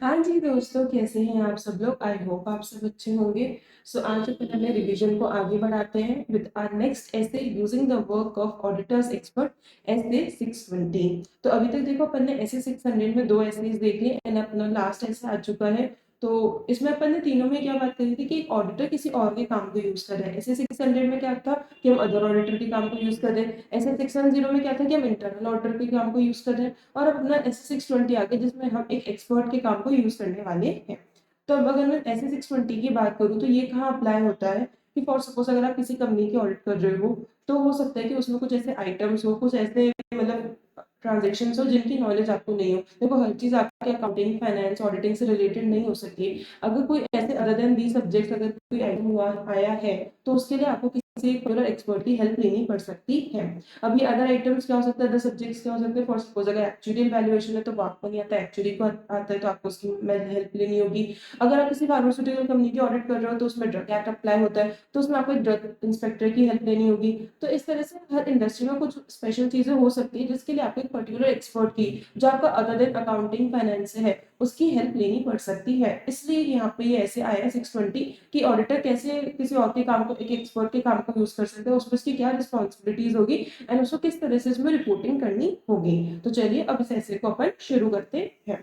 हाँ जी दोस्तों, कैसे हैं आप सब लोग? आई होप आप सब अच्छे होंगे। सो आज अपन अपने रिवीजन को आगे बढ़ाते हैं विद आवर नेक्स्ट ऐसे using the work of auditors expert ऐसे 620। तो अभी तक देखो अपन ने ऐसे 600 में दो ऐसेज देख लिए एंड अपना लास्ट ऐसा आ चुका है। तो इसमें अपन ने तीनों में क्या बात करी थी कि एक ऑडिटर किसी और के काम को यूज कर रहा है। ऐसे 600 में क्या था कि हम अदर ऑडिटर के काम को यूज कर रहे हैं। ऐसे 610 में क्या था कि हम इंटरनल ऑडिटर के काम को यूज कर रहे हैं। और अब अपना S620 आ गया जिसमें हम एक एक्सपर्ट के काम को यूज करने वाले हैं। तो अब अगर मैं S620 की बात करूँ तो ये कहाँ अप्लाई होता है कि फॉर सपोज अगर आप किसी कंपनी की ऑडिट कर रहे हो तो हो सकता है कि उसमें कुछ ऐसे आइटम्स हो, कुछ ऐसे मतलब ट्रांजेक्शन हो जिनकी नॉलेज आपको नहीं हो। देखो हर चीज आपके अकाउंटिंग फाइनेंस ऑडिटिंग से रिलेटेड नहीं हो सकती। अगर कोई ऐसे अदर देन दी सब्जेक्ट अगर कोई आइटम हुआ आया है तो उसके लिए आपको किसी एक्सपर्ट की हेल्प लेनी पड़ सकती है। अभी अदर आइटम्स क्या हो सकता है, अदर सब्जेक्ट्स क्या हो सकते हैं। फॉर सपोज अगर एक्चुअल वैल्यूएशन है तो वो आपको नहीं आता, एक्चुअली को आता है तो आपको उसकी हेल्प लेनी होगी। अगर आप किसी फार्मास्यूटिकल कंपनी की ऑडिट कर रहे हो तो उसमें ड्रग एक्ट अप्लाई होता है तो उसमें आपको एक ड्रग इंस्पेक्टर की हेल्प लेनी होगी। तो इस तरह से हर इंडस्ट्री में कुछ स्पेशल चीजें हो सकती है जिसके लिए आपको एक पर्टिकुलर एक्सपर्ट की, जो आपका अदर देन अकाउंटिंग फाइनेंस से है, उसकी हेल्प लेनी पड़ सकती है। इसलिए यहाँ पे ये ऐसे आया 620 कि ऑडिटर कैसे किसी और के काम को, एक एक्सपर्ट के काम को यूज कर सकते हैं, उसमें उसकी क्या रिस्पॉन्सिबिलिटीज होगी एंड उसको किस तरह से इसमें रिपोर्टिंग करनी होगी। तो चलिए अब इस ऐसे को अपन शुरू करते हैं।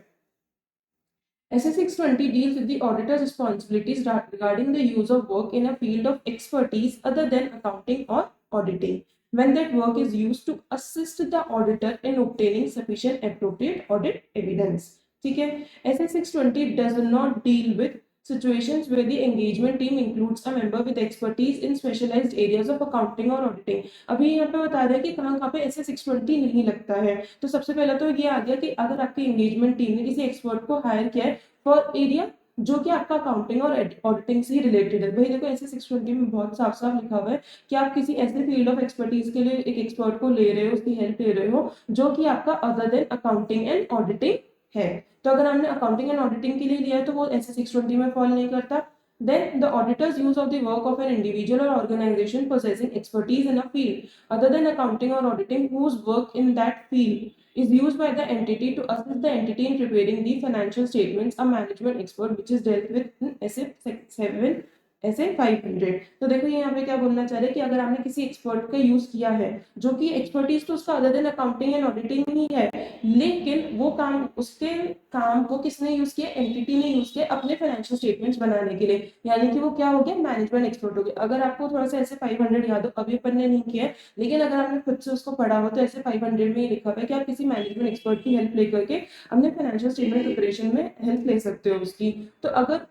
SS620 deals with the auditor's responsibilities regarding the use of work in a field of expertise other than accounting or auditing, when that work is used to assist the auditor in obtaining sufficient appropriate audit evidence. ठीक है। SS620 does not deal with situations where the engagement team includes a member with expertise in specialized areas of accounting or auditing. अभी यहाँ पे बता रहे हैं कि कहाँ कहाँ पे SS620 नहीं लगता है। तो सबसे पहले तो ये आ गया कि अगर आपकी एंगेजमेंट टीम ने किसी एक्सपर्ट को हायर किया है फॉर एरिया जो कि आपका अकाउंटिंग और ऑडिटिंग से ही रिलेटेड है। भाई देखो ऐसे 620 में बहुत साफ साफ लिखा हुआ है कि आप किसी ऐसे फील्ड ऑफ एक्सपर्टीज के लिए एक एक्सपर्ट को ले रहे हो, उसकी हेल्प ले रहे हो जो कि आपका other than accounting and auditing है। तो अगर हमने अकाउंटिंग एंड ऑडिटिंग के लिए लिया है तो वो ऐसे 620 में फॉल नहीं करता। Then the auditor's use of the work of an individual or organization possessing expertise in a field other than accounting or auditing whose work in that field is used by the entity to assist the entity in preparing the financial statements, a management expert which is dealt with in SF7 ऐसे 500। तो देखो ये यहाँ पे क्या बोलना चाह रहे हैं कि अगर आपने किसी एक्सपर्ट का यूज किया है जो कि एक्सपर्टीज तो उसका other than accounting and auditing ही है, लेकिन वो काम, उसके काम को किसने यूज किया, एंटिटी ने यूज किया अपने फाइनेंशियल स्टेटमेंट्स बनाने के लिए, यानी कि वो क्या हो गया, मैनेजमेंट एक्सपर्ट हो गया। अगर आपको थोड़ा सा ऐसे 500 याद हो, अभी अपन ने नहीं किया है लेकिन अगर आपने खुद से उसको पढ़ा हो तो ऐसे 500 में ही लिखा हुआ है कि आप किसी मैनेजमेंट एक्सपर्ट की हेल्प लेकर के अपने फाइनेंशियल स्टेटमेंट प्रिपरेशन में हेल्प ले सकते हो उसकी। तो अगर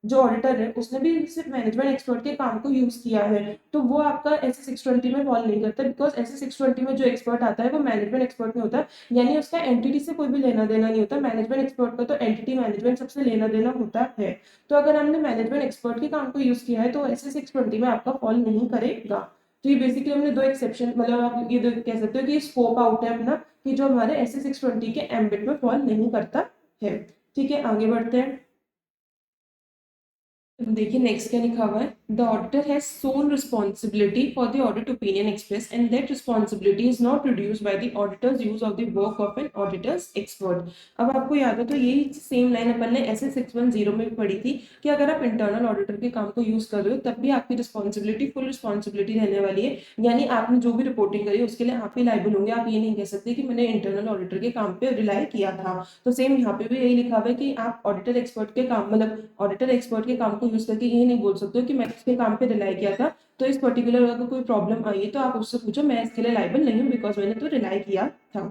जो ऑडिटर है उसने भी सिर्फ मैनेजमेंट एक्सपर्ट के काम को यूज किया है तो वो आपका ऐसे 620 में फॉल नहीं करता, बिकॉज ऐसे 620 में जो एक्सपर्ट आता है वो मैनेजमेंट एक्सपर्ट में होता है, यानी उसका एंटिटी से कोई भी लेना देना नहीं होता। मैनेजमेंट एक्सपर्ट का तो एंटिटी मैनेजमेंट सबसे लेना देना होता है। तो अगर हमने मैनेजमेंट एक्सपर्ट के काम को यूज किया है तो ऐसे 620 में आपका फॉल नहीं करेगा। तो ये बेसिकली हमने दो एक्सेप्शन, मतलब आप ये कह सकते हो कि स्कोप आउट है अपना कि जो हमारे ऐसे 620 के एम्बिट में फॉल नहीं करता है। ठीक है, आगे बढ़ते हैं। देखिए नेक्स्ट क्या लिखा हुआ है, the auditor has sole responsibility for the audit opinion express and that responsibility is not reduced by the auditor's use of the work of an auditor's expert. अब आपको याद है तो यही सेम लाइन अपन ने ऐसे 610 में भी पढ़ी थी कि अगर आप इंटरनल ऑडिटर के काम को यूज कर रहे हो तब भी आपकी रिस्पॉन्सिबिलिटी फुल रिस्पॉन्सिबिलिटी रहने वाली है, यानी आपने जो भी रिपोर्टिंग करी उसके लिए आप ही लायबल होंगे। आप ये नहीं कह सकते कि मैंने इंटरनल ऑडिटर के काम पे रिलाई किया था। तो सेम यहाँ पे भी यही लिखा हुआ है कि आप ऑडिटर एक्सपर्ट के काम, मतलब ऑडिटर एक्सपर्ट के काम को यूज करके ये नहीं बोल सकते हो कि मैं इसके काम पे रिलाई किया था तो इस पर्टिकुलर अगर कोई प्रॉब्लम आई है तो आप उससे पूछो, मैं इसके लिए लाइबल नहीं हूँ बिकॉज मैंने तो रिलाई किया था।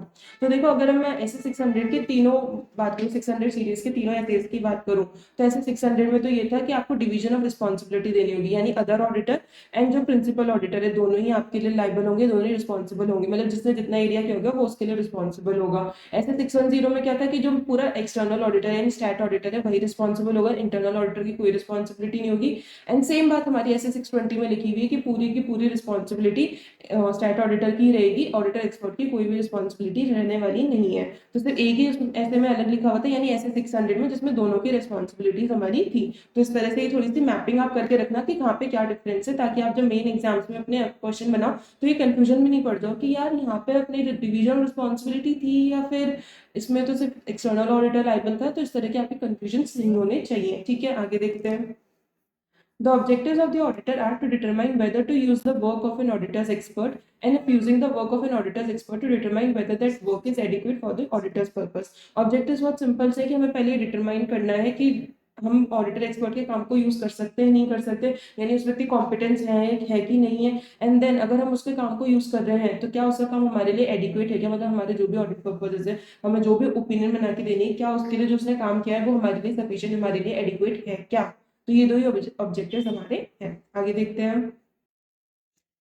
तो देखो अगर मैं ऐसे 600 के तीनों बात करूँ, 600 सीरीज के तीनों एसेज की बात करूँ तो ऐसे 600 में तो ये था कि आपको डिवीजन ऑफ रिस्पॉन्सिबिलिटी देनी होगी, यानी अदर ऑडिटर एंड जो प्रिंसिपल ऑडिटर है दोनों ही आपके लिए लाइबल होंगे, दोनों ही रिस्पॉन्सिबल होंगे, मतलब जिसने जितना एरिया किया होगा वो उसके लिए रिस्पॉन्सिबल होगा। ऐसे 610 में क्या था कि जो पूरा एक्सटर्नल ऑडिटर यानी स्टैट ऑडिटर है वही रिस्पॉन्सिबल होगा, इंटरनल ऑडिटर की कोई रिस्पॉन्सिबिलिटी नहीं होगी। एंड सेम बात हमारी ऐसे 620 में लिखी हुई है कि पूरी की पूरी रिस्पॉन्सिबिलिटी स्टैट ऑडिटर की रहेगी, ऑडिटर एक्सपर्ट की कोई भी रिस्पॉन्सिबिलिटी रहने वाली नहीं है। तो सिर्फ एक ही ऐसे में अलग लिखा हुआ था, यानी ऐसे 600 में जिसमें दोनों की रिस्पॉन्सिबिलिटीज हमारी थी। तो इस तरह से ये थोड़ी सी मैपिंग आप करके रखना कि कहाँ पे क्या डिफरेंस है, ताकि आप जब मेन एग्जाम्स में अपने क्वेश्चन बनाओ तो ये कंफ्यूजन में नहीं पड़ जाओ कि यार यहाँ पे अपनी डिवीजन रिस्पॉन्सिबिलिटी थी या फिर इसमें तो सिर्फ एक्सटर्नल ऑडिटर लाइबल था। तो इस तरह के आपके कंफ्यूजन नहीं होने चाहिए। ठीक है, आगे देखते हैं। The objectives of the auditor are to determine whether to use the work of an auditor's expert, and if using the work of an auditor's expert, to determine whether that work is adequate for the auditor's purpose. Objectives बहुत simple से कि हमें पहले determine करना है कि हम auditor expert के काम को यूज कर सकते हैं नहीं कर सकते, यानी उस व्यक्ति कॉम्पिटेंस है कि नहीं है। एंड देन अगर हम उसके काम को यूज कर रहे हैं तो क्या उसका काम हमारे लिए एडिक्वेट है क्या, मतलब हमारे जो भी ऑडिट पर्पजेज है, हमें जो भी ओपिनियन बना के देनी है, क्या उसके लिए जो उसने काम किया है वो हमारे लिए सफिशिएंट, हमारे लिए एडिक्वेट है क्या। तो ये दो ही ऑब्जेक्टिव्स हमारे हैं। आगे देखते हैं।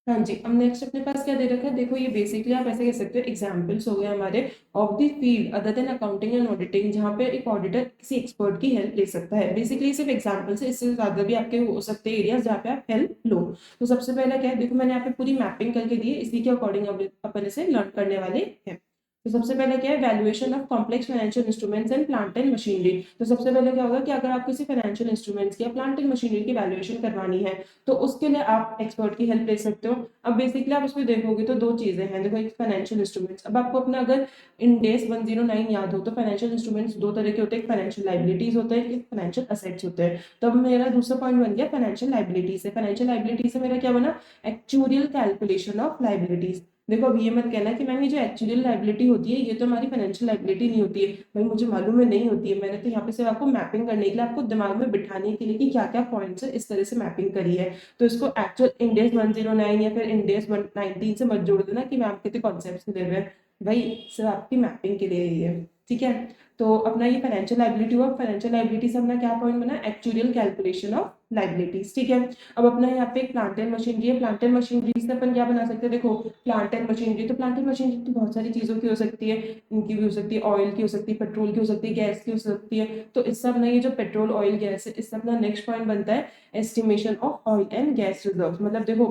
हाँ जी, अब नेक्स्ट अपने पास क्या दे रखा है, देखो ये बेसिकली आप ऐसे कह सकते हो एग्जांपल्स हो गए हमारे of the field other than accounting and auditing, जहाँ पे एक ऑडिटर किसी एक्सपर्ट की हेल्प ले सकता है। बेसिकली सिर्फ एग्जांपल्स है, इससे ज्यादा भी आपके हो सकते हैं एरियाज जहाँ पे आप हेल्प लो। तो सबसे पहला क्या है, देखो मैंने यहाँ पे पूरी मैपिंग करके दी है, इसी के अकॉर्डिंग अपन इसे लर्न करने वाले हैं। तो सबसे पहले क्या है, valuation of complex financial instruments and plant and machinery. तो सबसे पहले क्या होगा कि अगर आप किसी फाइनेंशियल इंस्ट्रूमेंट्स या प्लांट एंड मशीनरी की वैल्यूएशन करवानी है तो उसके लिए आप एक्सपर्ट की हेल्प ले सकते हो। अब बेसिकली आप उसमें देखोगे तो दो चीजें हैं, देखो एक फाइनेंशियल इंस्ट्रूमेंट्स। अब आपको अपना अगर इंडेस 109 याद हो तो फाइनेंशियल इंस्ट्रूमेंट्स दो तरह के होते हैं, एक फाइनेंशियल लाइबिलिटीज होते हैं, एक फाइनेंशियल असेट्स होते हैं। तो अब मेरा दूसरा पॉइंट बन गया फाइनेंशियल लाइबिलिटीज से। फाइनेंशियल लाइबिलिटीज से मेरा क्या बना, एक्चुअल कैलकुलेशन ऑफ लाइबिलिटीज। देखो अब ये मत कहना कि मैम ये जो एक्चुअल लाइबिलिटी होती है ये तो हमारी फाइनेंशियल लाइबिलिटी नहीं होती है। भाई मुझे मालूम है नहीं होती है, मैंने तो यहाँ पे सिर्फ आपको मैपिंग करने के लिए, आपको दिमाग में बिठाने के लिए कि क्या क्या पॉइंट्स है, इस तरह से मैपिंग करी है। तो इसको एक्चुअल इंडेस 109 या फिर इंडेस 119 से मत जोड़ देना कि मैम कितने कॉन्सेप्ट ले रहे हैं, भाई सिर्फ आपकी मैपिंग के लिए ही है। ठीक है, तो अपना ये फाइनेंशियल लाइबिलिटी हुआ। फाइनेंशियल लाइबिलिटी से अपना क्या पॉइंट बना, एक्चुअल कैलकुलेशन ऑफ लाइबिलिटीज। ठीक है, अब अपना यहाँ पे प्लांट एंड मशीनरी है। प्लांट एंड मशीनरी से अपन क्या बना सकते हैं, देखो प्लांट एंड मशीनरी, तो प्लांट एंड मशीनरी तो बहुत सारी चीजों की हो सकती है, इनकी भी हो सकती है, ऑयल की हो सकती है, पेट्रोल की हो सकती है, गैस की हो सकती है। तो इस सब में ये जो पेट्रोल ऑयल गैस है, इस सब अपना नेक्स्ट पॉइंट बनता है estimation of oil and gas reserve. मतलब देखो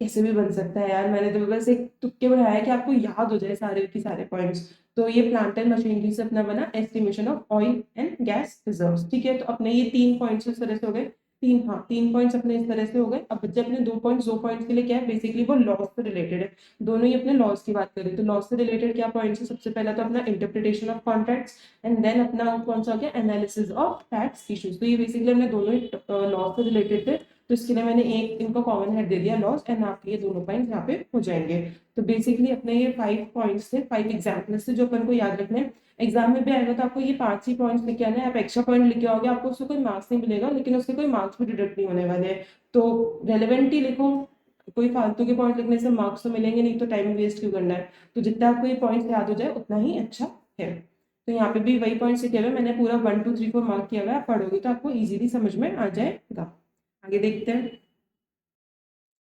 कैसे भी बन सकता है यार, मैंने तो बस एक तुक्के बढ़ाया कि आपको याद हो जाए सारे के सारे पॉइंट्स। तो ये प्लांट एंड मशीनरी से अपना बना estimation of oil and gas reserves. ठीक है, तो अपने ये 3 पॉइंट्स इस तरह से हो गए, 3 पॉइंट्स अपने इस तरह से हो गए। अब बच्चे अपने 2 पॉइंट्स के लिए क्या है, बेसिकली वो लॉस से रिलेटेड है, दोनों ही अपने लॉस की बात करें तो लॉस से रिलेटेड क्या पॉइंट्स है, सबसे पहला तो अपना interpretation of contracts and then अपना कौन सा हो गया, एनालिसिस ऑफ टैक्स इश्यूज। तो ये बेसिकली हमने दोनों ही लॉस से रिलेटेड थे, तो इसके लिए मैंने एक इनको कॉमन हेड दे दिया लॉस, एंड आपके ये दोनों पॉइंट्स यहाँ पे हो जाएंगे। तो बेसिकली अपने ये 5 पॉइंट्स थे, 5 एग्जाम्पल्स थे जो अपन को याद रखने हैं। एग्जाम में भी आएगा तो आपको ये 5 ही पॉइंट्स लिखे आने हैं, आप एक्स्ट्रा पॉइंट लिखे आओगे आपको उससे कोई मार्क्स नहीं मिलेगा, लेकिन उसके कोई मार्क्स भी डिडक्ट नहीं होने वाले हैं। तो रेलिवेंट ही लिखो, कोई फालतू के पॉइंट लिखने से मार्क्स तो मिलेंगे नहीं, तो टाइम वेस्ट क्यों करना है। तो जितना आपको ये पॉइंट्स याद हो जाए उतना ही अच्छा है। तो यहाँ पे भी वही पॉइंट्स लिखे हुए, मैंने पूरा 1 2 3 4 मार्क किया हुआ है, आप पढ़ोगे तो आपको इजीली समझ में आ जाएगा। आगे देखते हैं।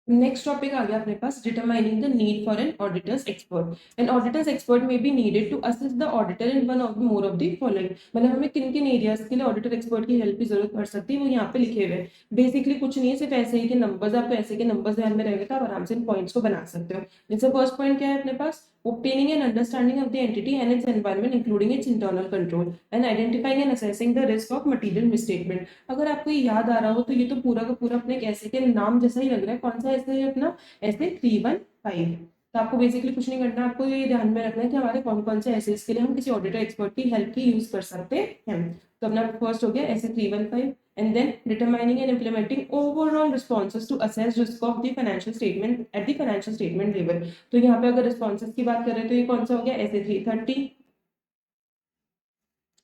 नेक्स्ट टॉपिक आ गया अपने पास, determining the need for an auditor's expert. An auditor's expert में be needed to assist the auditor in one of more of the following. मतलब हमें किन किन एरियाज के लिए ऑडिटर एक्सपर्ट की हेल्प की जरूरत पड़ सकती है वो यहाँ पे लिखे हुए हैं। बेसिकली कुछ नहीं है, सिर्फ ऐसे ही के नंबर्स, आपको ऐसे के नंबर्स ध्यान में रहेंगे तो आप आराम से इन पॉइंट्स को बना सकते हो। जैसे फर्स्ट पॉइंट क्या है अपने पास, obtaining an understanding of the entity and its environment including its internal control and identifying and assessing the risk of material misstatement। अगर आपको ये याद आ रहा हो तो ये तो पूरा का पूरा अपने एक ऐसे के नाम जैसा ही लग रहा है, कौन सा ऐसे है अपना, ऐसे 315। तो आपको बेसिकली कुछ नहीं करना, आपको ये ध्यान में रखना है कि हमारे कौन कौन से ऐसे के लिए हम किसी ऑडिटर एक्सपर्ट की हेल्प की यूज कर सकते हैं। तो अपना फर्स्ट हो गया ऐसे 315, and then determining and implementing overall responses to assess risk of the financial statement at the financial statement level। तो यहाँ पे अगर responses की बात करें तो ये कौन सा हो गया, ऐसे 330।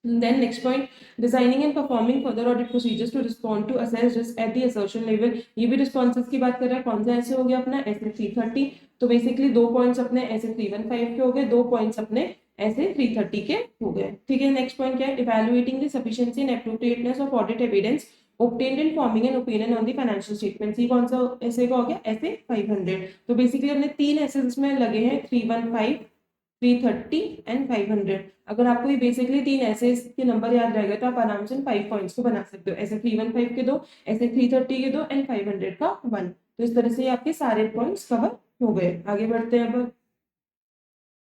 Then next point, designing and performing further audit procedures to respond to assess risk at the assertion level। ये भी responses की बात कर रहा है, कौन सा ऐसे हो गया अपना, ऐसे 330। तो बेसिकली 2 पॉइंट्स अपने ऐसे 315 के हो गए, 2 पॉइंट्स अपने ऐसे 330 के हो गए। ठीक है, नेक्स्ट पॉइंट क्या है, evaluating the sufficiency and appropriateness of audit evidence obtained in forming an opinion on the financial statements। ये कौन सा ऐसे का हो गया, ऐसे 500। तो बेसिकली हमने 3 ऐसे इसमें लगे हैं, 315, 330 एंड 500। अगर आपको ये बेसिकली तीन ऐसे के नंबर याद रहेगा तो आप आराम से 5 पॉइंट्स को बना सकते हो। ऐसे 315 के दो, ऐसे 330 के दो एंड 500 का 1। तो इस तरह से आपके सारे पॉइंट्स कवर हो गए। आगे बढ़ते हैं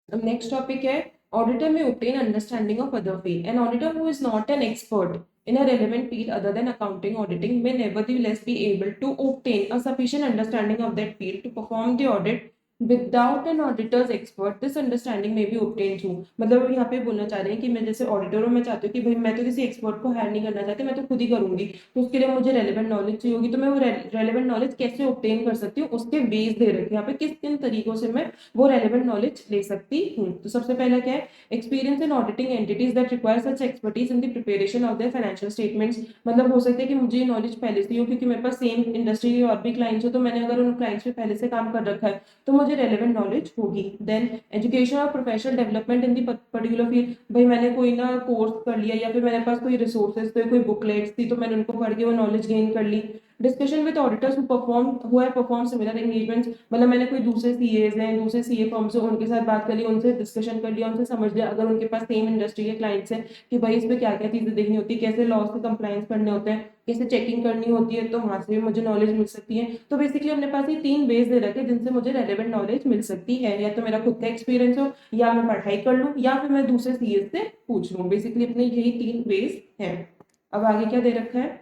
अब नेक्स्ट टॉपिक है ऑडिटर में obtain understanding of other field. An auditor who is not an expert in a relevant field other than accounting auditing may nevertheless be able to obtain a sufficient understanding of that field to perform the audit without an auditor's expert. This understanding may be obtained through, मतलब यहाँ पे बोलना चाह रहे हैं कि मैं जैसे ऑडिटर हूँ, मैं चाहती हूँ कि भाई मैं तो किसी एक्सपर्ट को हायर नहीं करना चाहती, मैं तो खुद ही करूंगी, तो उसके लिए मुझे रेलेवेंट नॉलेज चाहिए होगी। तो मैं वो रेलेवेंट नॉलेज कैसे ऑब्टेन कर सकती हूँ, उसके बेस दे रखे यहाँ पे किस किन तरीकों से मैं वो रेलेवेंट नॉलेज ले सकती हूँ। तो सबसे पहला क्या है, experience in auditing entities that require such expertise in the preparation of their financial statements. मतलब हो सकता है कि मुझे ये नॉलेज पहले से ही हो, क्योंकि मेरे पास सेम इंडस्ट्री के और भी क्लाइंट्स हो, तो मैंने अगर उन क्लाइंट्स पे पहले से काम कर रखा है तो मुझे रेलेवेंट नॉलेज होगी। देन एजुकेशन और professional development in the particular field. भाई मैंने कोई ना कोर्स कर लिया या फिर मेरे पास कोई रिसोर्सेज थे, कोई बुकलेट्स थी, तो मैंने उनको पढ़ के वो नॉलेज गेन कर ली। Discussion with auditors who have perform similar engagements. मतलब मैंने कोई दूसरे सीएज हैं, दूसरे सीए फर्म से, उनके साथ बात कर ली, उनसे डिस्कशन कर लिया, उनसे समझ लिया अगर उनके पास सेम इंडस्ट्री के क्लाइंट्स हैं कि भाई इस पे क्या क्या चीजें देखनी होती है, कैसे लॉस से कंप्लायंस करने होते हैं, कैसे चेकिंग करनी होती है, तो वहां से भी मुझे नॉलेज मिल सकती है। तो बेसिकली अपने पास ये तीन बेस दे रखे जिनसे मुझे रेलेवेंट नॉलेज मिल सकती है, या तो मेरा खुद का एक्सपीरियंस हो, या मैं पढ़ाई कर लूँ, या फिर मैं दूसरे सीए से पूछ लूँ। बेसिकली अपने यही तीन बेस हैं। अब आगे क्या दे रखा है,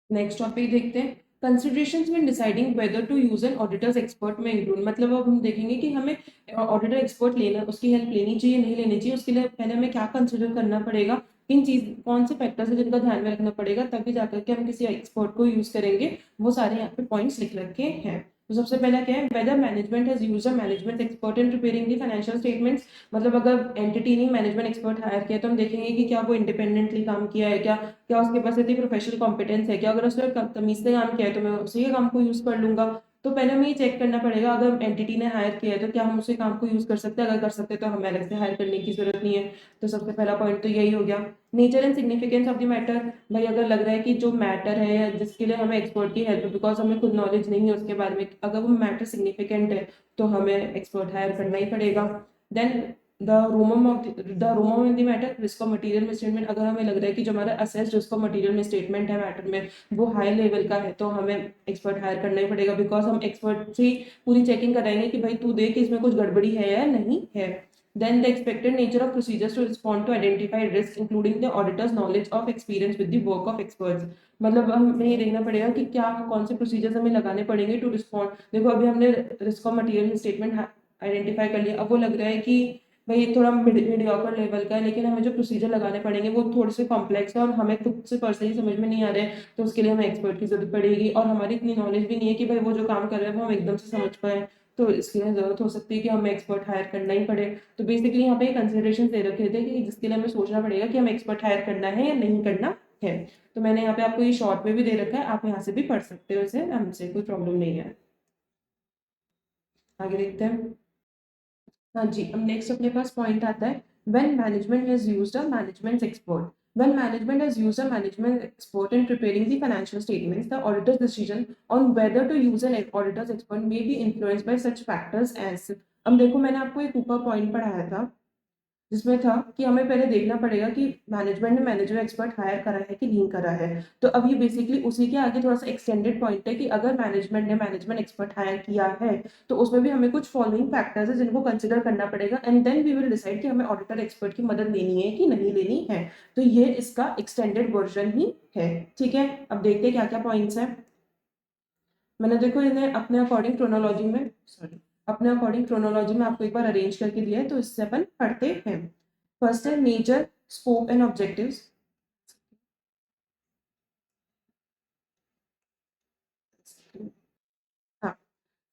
नेक्स्ट टॉपिक देखते हैं। Considerations when deciding whether to use an auditor's expert में इंक्लूड। मतलब अब हम देखेंगे कि हमें ऑडिटर एक्सपर्ट लेना, उसकी हेल्प लेनी चाहिए नहीं लेनी चाहिए, उसके लिए पहले हमें क्या कंसिडर करना पड़ेगा, किन चीज कौन से फैक्टर्स है जिनका ध्यान में रखना पड़ेगा, तभी जाकर के हम किसी एक्सपर्ट को यूज करेंगे। वो सारे यहाँ पे पॉइंट्स लिख रखे हैं। तो सबसे पहला क्या है, whether management has used a management expert in preparing the financial statements. मतलब अगर एंटिटी ने मैनेजमेंट एक्सपर्ट हायर किया तो हम देखेंगे कि क्या वो इंडिपेंडेंटली काम किया है, क्या क्या उसके पास इतनी प्रोफेशनल कॉम्पिटेंस है, क्या अगर उसने तमीज से काम किया है तो मैं उसी के काम को यूज कर लूंगा। तो पहले हमें ये चेक करना पड़ेगा, अगर एंटिटी ने हायर किया है तो क्या हम उसी काम को यूज कर सकते हैं, अगर कर सकते हैं तो हमें अलग से हायर करने की जरूरत नहीं है। तो सबसे पहला पॉइंट तो यही हो गया। Nature and significance of the matter. भाई अगर लग रहा है कि जो मैटर है या जिसके लिए हमें एक्सपर्ट की हेल्प, बिकॉज हमें खुद नॉलेज नहीं है उसके बारे में, अगर वो मैटर सिग्निफिकेंट है तो हमें एक्सपर्ट हायर करना ही पड़ेगा। Then the ROMM in the matter, risk of material misstatement. अगर हमें लग रहा है कि जो हमारा assessed risk of material misstatement है मैटर में वो हाई लेवल का है, तो हमें एक्सपर्ट हायर करना ही पड़ेगा, बिकॉज हम एक्सपर्ट से पूरी चेकिंग कराएंगे कि भाई तू देख इसमें कुछ गड़बड़ी है या नहीं है। Then the expected nature of procedures to respond to identified risks, including the auditor's knowledge of experience with the work of experts. मतलब हमें ये देखना पड़ेगा कि क्या कौन से प्रोसीजर्स हमें लगाने पड़ेंगे टू रिस्पॉन्ड। देखो अभी हमने risk of material statement identify कर लिया, अब वो लग रहा है कि भाई ये थोड़ा मीडियोकर लेवल का है, लेकिन हमें जो प्रोसीजर लगाने पड़ेंगे वो थोड़े से कॉम्प्लेक्स है और हमें खुद से पर्सनली समझ में नहीं आ रहे हैं, तो उसके लिए हमें एक्सपर्ट की जरूरत पड़ेगी, और हमारी इतनी नॉलेज भी नहीं है कि भाई वो जो काम कर रहे हैं वो हम एकदम से समझ पाए। तो इसके लिए जरूरत हो सकती है कि हमें एक्सपर्ट हायर करना ही पड़े। तो बेसिकली यहाँ पे कंसिडरेशन दे रखे थे कि जिसके लिए हमें सोचना पड़ेगा कि हमें एक्सपर्ट हायर करना है या नहीं करना है। तो मैंने यहाँ पे आपको ये शॉर्ट में भी दे रखा है, आप यहाँ से भी पढ़ सकते हो, इसे हमसे कोई प्रॉब्लम नहीं है। आगे देखते हैं। हाँ जी, अब नेक्स्ट अपने पास पॉइंट आता है when management has used a management expert. When management has used a management expert in preparing the financial statements, the auditor's decision on whether to use an auditor's expert may be influenced by such factors as। अब देखो मैंने आपको एक ऊपर point पढ़ाया था जिसमें था कि हमें पहले देखना पड़ेगा कि मैनेजमेंट ने मैनेजर एक्सपर्ट हायर करा है कि नहीं करा है। तो अब ये बेसिकली उसी के आगे थोड़ा सा एक्सटेंडेड पॉइंट है कि अगर मैनेजमेंट ने मैनेजमेंट एक्सपर्ट हायर किया है तो उसमें भी हमें कुछ फॉलोइंग फैक्टर्स है जिनको कंसिडर करना पड़ेगा, and then we will decide कि हमें ऑडिटर एक्सपर्ट की मदद लेनी है कि नहीं लेनी है। तो ये इसका एक्सटेंडेड वर्जन ही है। ठीक है, अब देखते हैं क्या क्या पॉइंट्स हैं। मैंने देखो इन्हें अपने अकॉर्डिंग क्रोनोलॉजी में आपको एक बार अरेंज करके दिया है, तो इससे अपन पढ़ते हैं। फर्स्ट है नेचर, स्कोप एंड ऑब्जेक्टिव्स। हाँ,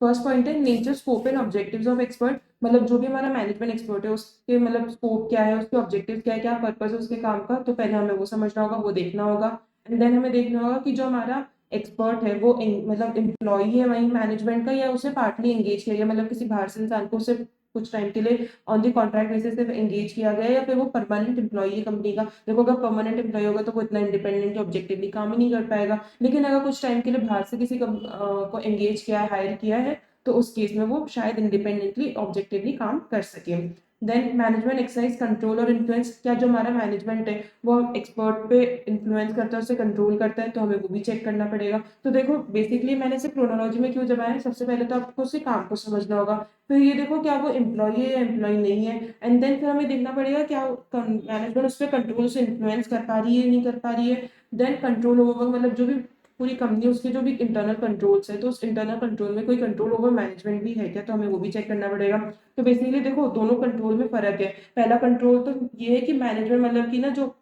फर्स्ट पॉइंट है nature, scope and objectives of expert. मतलब जो भी हमारा मैनेजमेंट एक्सपर्ट है उसके मतलब स्कोप क्या है, उसके ऑब्जेक्टिव क्या है, क्या पर्पज है उसके काम का, तो पहले हमें वो समझना होगा, वो देखना होगा। एंड देन हमें देखना होगा कि जो हमारा एक्सपर्ट है वो मतलब एम्प्लॉय है वही मैनेजमेंट का, या उसे पार्टली एंगेज किया गया, मतलब किसी बाहर से इंसान को उसे कुछ टाइम के लिए ऑन दी कॉन्ट्रैक्ट बेसिस पे एंगेज किया गया है, या फिर वो परमानेंट एम्प्लॉय है कंपनी का। देखो अगर परमानेंट एम्प्लॉय होगा तो वो इतना इंडिपेंडेंट ऑब्जेक्टिवली काम ही नहीं कर पाएगा, लेकिन अगर कुछ टाइम के लिए बाहर से किसी को एंगेज किया है, हायर किया है, तो उस केस में वो शायद इंडिपेंडेंटली ऑब्जेक्टिवली काम कर सके। देन मैनेजमेंट एक्सरसाइज कंट्रोल और इन्फ्लुएंस, क्या जो हमारा मैनेजमेंट है वो एक्सपर्ट पे इन्फ्लुएंस करता है, उसे कंट्रोल करता है, तो हमें वो भी चेक करना पड़ेगा। तो देखो बेसिकली मैंने इसे क्रोनोलॉजी में क्यों जमाया है, सबसे पहले तो आपको उसके काम को समझना होगा, फिर ये देखो क्या वो एम्प्लॉय है या एम्प्लॉय नहीं है, एंड देन फिर हमें देखना पड़ेगा क्या मैनेजमेंट उस पर कंट्रोल से इन्फ्लुएंस कर पा रही है नहीं कर पा रही है। देन कंट्रोल ओवर मतलब जो भी पूरी कंपनी उसके जो भी इंटरनल कंट्रोल्स है, तो उस इंटरनल कंट्रोल में कोई कंट्रोल ओवर मैनेजमेंट भी है क्या, तो हमें वो भी चेक करना पड़ेगा। तो बेसिकली देखो दोनों कंट्रोल में फर्क है। पहला कंट्रोल तो ये है कि मैनेजमेंट मतलब कि ना जो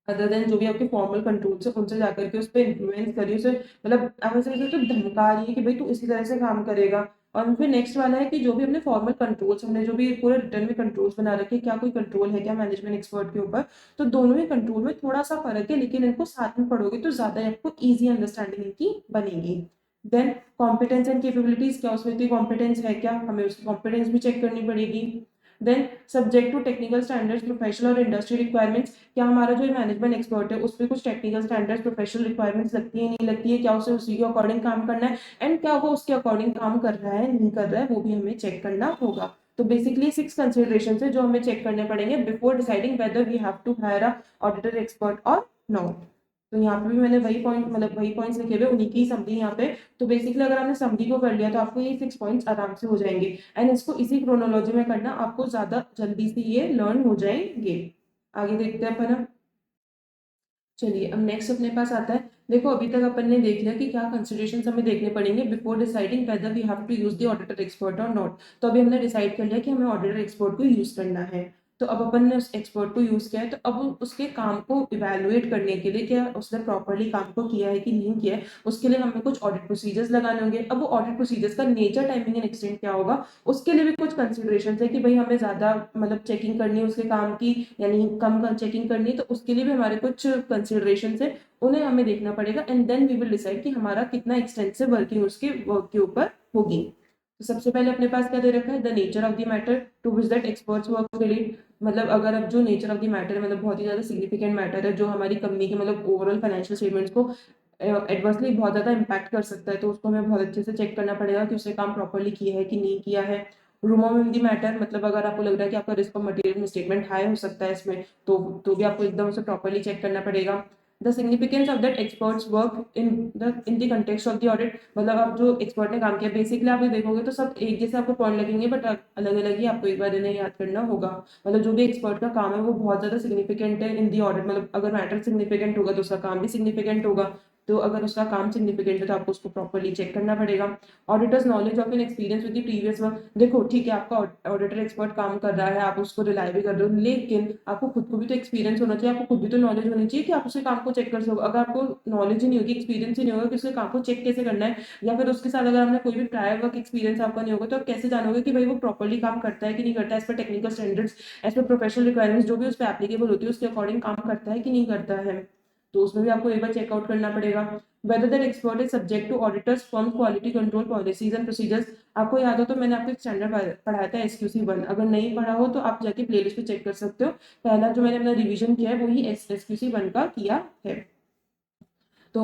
अदर देन जो भी आपके फॉर्मल कंट्रोल्स है उनसे जाकर के उस पर इन्फ्लुएंस करिए, उसे मतलब आप ऐसे तो धमका रही है कि भाई तू इसी तरह से काम करेगा। और फिर नेक्स्ट वाला है कि जो भी हमने फॉर्मल कंट्रोल्स, हमने जो भी पूरे रिटर्न में कंट्रोल्स बना रखे, क्या कोई कंट्रोल है क्या मैनेजमेंट एक्सपर्ट के ऊपर, तो दोनों ही कंट्रोल में थोड़ा सा फर्क है, लेकिन इनको साथ में पढ़ोगे तो ज्यादा आपको ईजी अंडरस्टैंडिंग इनकी बनेगी। देन कॉम्पिटेंस एंड कैपेबिलिटीज, क्या उसमें इतनी कॉम्पिटेंस है क्या, हमें उसकी कॉम्पिटेंस भी चेक करनी पड़ेगी। Then subject to technical standards professional और इंडस्ट्री रिक्वायरमेंट्स, क्या हमारा जो मैनेजमेंट एक्सपर्ट है उस पर कुछ टेक्निकल स्टैंडर्ड्स प्रोफेशनल रिक्वायरमेंट्स लगती है नहीं लगती है, क्या उसे उसी के अकॉर्डिंग काम करना है, एंड क्या वो उसके अकॉर्डिंग काम कर रहा है नहीं कर रहा है, वो भी हमें चेक करना होगा। तो बेसिकली 6 कंसिडरेशन है जो हमें चेक करने पड़ेंगे before deciding whether we have to hire a auditor expert और नॉट। तो यहाँ पे भी मैंने वही पॉइंट मतलब वही पॉइंट्स लिखे हुए उन्हीं की समरी यहाँ पे। तो बेसिकली अगर आपने समरी को कर लिया तो आपको ये 6 पॉइंट्स आराम से हो जाएंगे, एंड इसको इसी क्रोनोलॉजी में करना, आपको ज्यादा जल्दी से ये लर्न हो जाएंगे। आगे देखते हैं अपन अब। चलिए अब नेक्स्ट अपने पास आता है, देखो अभी तक अपन ने देख लिया कि क्या कंसिडरेशंस हमें देखने पड़ेंगे before deciding whether we have to use the auditor expert और नॉट। तो अभी हमने डिसाइड कर लिया कि हमें ऑडिटर एक्सपर्ट को यूज करना है। तो अब अपन ने उस एक्सपर्ट को यूज किया है, तो अब उसके काम को इवेलुएट करने के लिए क्या उसने प्रॉपरली काम को किया है कि नहीं किया है, उसके लिए हमें कुछ ऑडिट प्रोसीजर्स लगाने होंगे। अब वो ऑडिट प्रोसीजर्स का नेचर टाइमिंग एंड एक्सटेंट क्या होगा, उसके लिए भी कुछ कंसिडरेशन है कि भाई हमें ज्यादा मतलब चेकिंग करनी है उसके काम की यानी कम चेकिंग करनी है, तो उसके लिए भी हमारे कुछ कंसिडरेशन है, उन्हें हमें देखना पड़ेगा, and then we will decide कि हमारा कितना एक्सटेंसिव वर्किंग उसके वर्क के ऊपर होगी। तो सबसे पहले अपने पास क्या दे रखा है, the nature of the matter to which that expert's work relate, मतलब अगर अब जो नेचर ऑफ द मैटर है मतलब बहुत ही ज्यादा सिग्निफिकेंट मैटर है जो हमारी कंपनी के मतलब ओवरऑल फाइनेंशियल स्टेटमेंट्स को एडवर्सली बहुत ज्यादा इम्पैक्ट कर सकता है, तो उसको हमें बहुत अच्छे से चेक करना पड़ेगा कि उसने काम प्रॉपरली किया है कि नहीं किया है। रूमर इन दी मैटर, मतलब अगर आपको लग रहा है कि आपका risk of material statement high हो सकता है इसमें, तो भी आपको एकदम उसे प्रॉपरली चेक करना पड़ेगा। The significance of that expert's work in the context of the audit, मतलब आप जो एक्सपर्ट ने काम किया बेसिकली आप ये देखोगे तो सब एक जैसे आपको पॉइंट लगेंगे, बट अलग अलग ही आपको एक बार इन्हें याद करना होगा। मतलब जो भी एक्सपर्ट का काम है वो बहुत ज्यादा सिग्निफिकेंट है इन दी ऑडिट, मतलब अगर मैटर सिग्निफिकेंट होगा तो उसका काम भी सिग्निफिकेंट होगा, तो अगर उसका काम सिग्निफिकेंट है तो आपको उसको प्रॉपरली चेक करना पड़ेगा। Auditors knowledge of an experience with the previous work, देखो ठीक है आपका ऑडिटर एक्सपर्ट काम कर रहा है, आप उसको रिलाई भी कर रहे हो, लेकिन आपको खुद को भी तो एक्सपीरियंस होना चाहिए, आपको खुद भी तो नॉलेज होनी चाहिए कि आप उसके काम को चेक कर सको। अगर आपको नॉलेज ही नहीं होगी, एक्सपीरियंस ही नहीं होगा कि उसके काम को चेक कैसे करना है, या फिर उसके साथ अगर आपने कोई भी प्रायर वर्क एक्सपीरियंस आपका नहीं होगा, तो आप कैसे जानोगे कि भाई वो प्रॉपरली काम करता है कि नहीं करता है, as per technical standards, as per professional requirements जो भी उस पर एप्लीकेबल होती है उसके अकॉर्डिंग काम करता है कि नहीं करता है। तो उसमें भी आपको एक बार चेकआउट करना पड़ेगा। whether that expert is subject to auditors firm quality control policies and procedures, आपको याद हो तो मैंने आपको एक स्टैंडर्ड पढ़ाया था SQC 1, अगर नहीं पढ़ा हो तो आप जाके प्लेलिस्ट पे चेक कर सकते हो। पहला जो मैंने अपना रिवीजन किया है वही SQC 1 का किया है। तो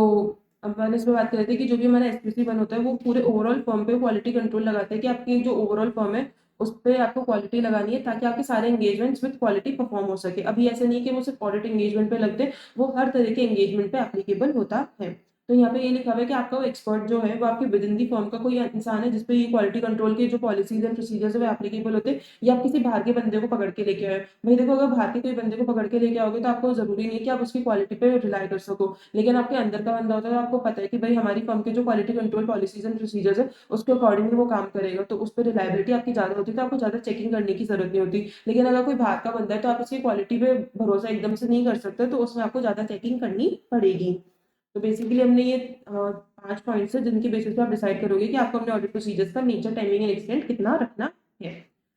अब मैंने इसमें बात कर रहे थे कि जो भी हमारा SQC 1 होता है वो पूरे ओवरऑल फर्म पे क्वालिटी कंट्रोल लगाता है कि आपकी जो ओवरऑल फर्म है उस पर आपको क्वालिटी लगानी है ताकि आपके सारे एंगेजमेंट्स विद क्वालिटी परफॉर्म हो सके। अभी ऐसा नहीं कि वो सिर्फ ऑडिट एंगेजमेंट पे लगते हैं, वो हर तरह के एंगेजमेंट पे एप्लीकेबल होता है। तो यहाँ पे ये लिखा हुआ है कि आपका वो एक्सपर्ट जो है वो आपके विद इन दी फर्म का कोई इंसान है जिसपे ये क्वालिटी कंट्रोल के जो पॉलिसीज एंड प्रोसीजर्स है वो एप्लीकेबल होते हैं, या आप किसी बाहर के बंदे को पकड़ के लेके आए। भाई देखो अगर बाहर के कोई बंदे को पकड़ के लेके आओगे तो आपको जरूरी नहीं है कि आप उसकी क्वालिटी पे रिलाई कर सको, लेकिन आपके अंदर का बंदा होता है तो आपको पता है कि भाई हमारी फर्म के जो quality control policies and procedures है उसके अकॉर्डिंगली वो काम करेगा, तो उस पर रिलायबिलिटी आपकी ज्यादा होती है, तो आपको ज्यादा चेकिंग करने की जरूरत नहीं होती। लेकिन अगर कोई बाहर का बंदा है तो आप उसकी क्वालिटी पे भरोसा एकदम से नहीं कर सकते, तो उसमें आपको ज्यादा चेकिंग करनी पड़ेगी। तो बेसिकली हमने ये 5 पॉइंट्स है जिनके बेसिस पे आप डिसाइड करोगे कि आपको अपने ऑडिट प्रोसीजर्स का नेचर टाइमिंग एंड एक्सटेंट कितना रखना है।